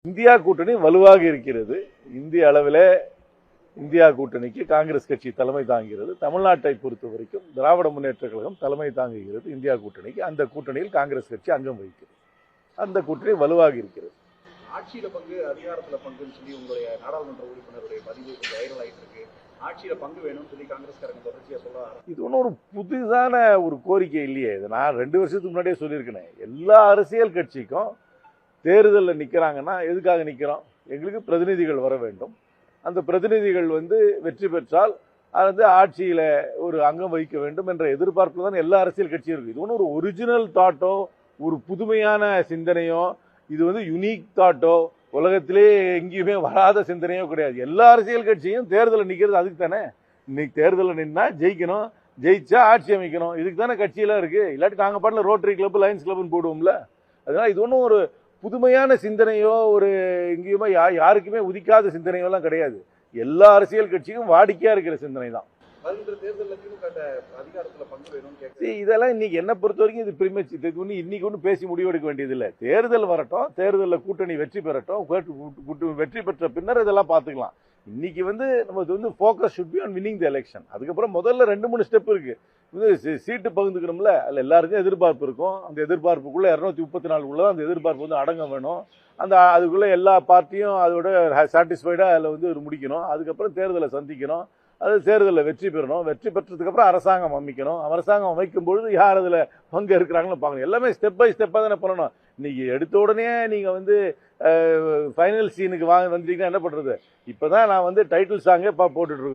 India கூட்டணி வலுவாக இருக்கிறது. இந்திய அளவில் இந்தியா கூட்டணிக்கு காங்கிரஸ் கட்சி தலைமை தாங்குகிறது. தமிழ்நாட்டை பொறுத்த வரைக்கும் திராவிட முன்னேற்ற கழகம் தலைமை தாங்குகிறது இந்தியா கூட்டணிக்கு. அந்த கூட்டணியில் காங்கிரஸ் கட்சி அங்கம் வகிக்கிறது. அந்த கூட்டணி வலுவாக இருக்கிறது. ஆட்சியில பங்கு, அதிகாரத்துல பங்குன்னு சொல்லி உங்களுடைய நாடாளுமன்ற உறுப்பினருடைய பதிவு கொஞ்சம் வைரல் ஆயிட்டு இருக்கு. ஆட்சியில பங்கு வேணும்னு சொல்லி காங்கிரஸ்காரங்க தொடர்ச்சியா சொல்ல இது ஒன்றும் ஒரு புதிதான ஒரு கோரிக்கை இல்லையே. இது நான் 2 வருஷத்துக்கு முன்னாடியே சொல்லியிருக்கேன். எல்லா அரசியல் கட்சிக்கும் தேர்தலில் நிற்கிறாங்கன்னா எதுக்காக நிற்கிறோம்? எங்களுக்கு பிரதிநிதிகள் வர வேண்டும். அந்த பிரதிநிதிகள் வெற்றி பெற்றால் அது ஆட்சியில் ஒரு அங்கம் வகிக்க வேண்டும் என்ற எதிர்பார்ப்பு தான் எல்லா அரசியல் கட்சியும் இருக்குது. இது ஒன்றும் ஒரு ஒரிஜினல் தாட்டோ ஒரு புதுமையான சிந்தனையோ இது யுனிக் தாட்டோ உலகத்திலே எங்கேயுமே வராத சிந்தனையோ கிடையாது. எல்லா அரசியல் கட்சியும் தேர்தலில் நிற்கிறது அதுக்கு தானே. இன்னைக்கு தேர்தலில் நின்னா ஜெயிக்கணும், ஜெயிச்சா ஆட்சி அமைக்கணும். இதுக்கு தானே கட்சியெல்லாம் இருக்குது. இல்லாட்டி நாங்கள் பாட்டில் ரோட்டரி கிளப், லைன்ஸ் கிளப்னு போடுவோம்ல. அதனால் இது ஒன்றும் ஒரு புதுமையான சிந்தனையோ ஒரு எங்கேயுமே யாருக்குமே உதிக்காத சிந்தனையோலாம் கிடையாது. எல்லா அரசியல் கட்சியும் வாடிக்கையாக இருக்கிற சிந்தனை தான். இதெல்லாம் இன்னைக்கு என்ன பொறுத்த வரைக்கும் இது பிரிமேச்சு. இன்னைக்கு ஒன்றும் பேசி முடிவெடுக்க வேண்டியதில்லை. தேர்தல் வரட்டும், தேர்தலில் கூட்டணி வெற்றி பெறட்டும். வெற்றி பெற்ற பின்னர் இதெல்லாம் பார்த்துக்கலாம். இன்னைக்கு நம்ம focus should be on winning the election. அதுக்கப்புறம் முதல்ல 2-3 ஸ்டெப் இருக்கு. சீட்டு பகிர்ந்துக்கணும்ல, அதில் எல்லாருக்கும் எதிர்பார்ப்பு இருக்கும். அந்த எதிர்பார்ப்புக்குள்ள 234 அந்த எதிர்பார்ப்பு அடங்க வேணும். அதுக்குள்ள எல்லா பார்ட்டியும் அதோட சாட்டிஸ்ஃபைடா அதில் முடிக்கணும். அதுக்கப்புறம் தேர்தலை சந்திக்கணும். அது தேர்தலில் வெற்றி பெறணும். வெற்றி பெற்றதுக்கு அப்புறம் அரசாங்கம் அமைக்கணும். அரசாங்கம் அமைக்கும் பொழுது யார் அதில் பங்கு இருக்கிறாங்கன்னு பார்க்கணும். எல்லாமே ஸ்டெப் பை ஸ்டெப்பாக தானே பண்ணணும். இன்னைக்கு எடுத்த உடனே நீங்கள் ஃபைனல் சீனுக்கு வந்துட்டீங்கன்னா என்ன பண்ணுறது? இப்போ தான் நான் டைட்டில் சாங்கே போட்டுட்டு இருக்கேன்.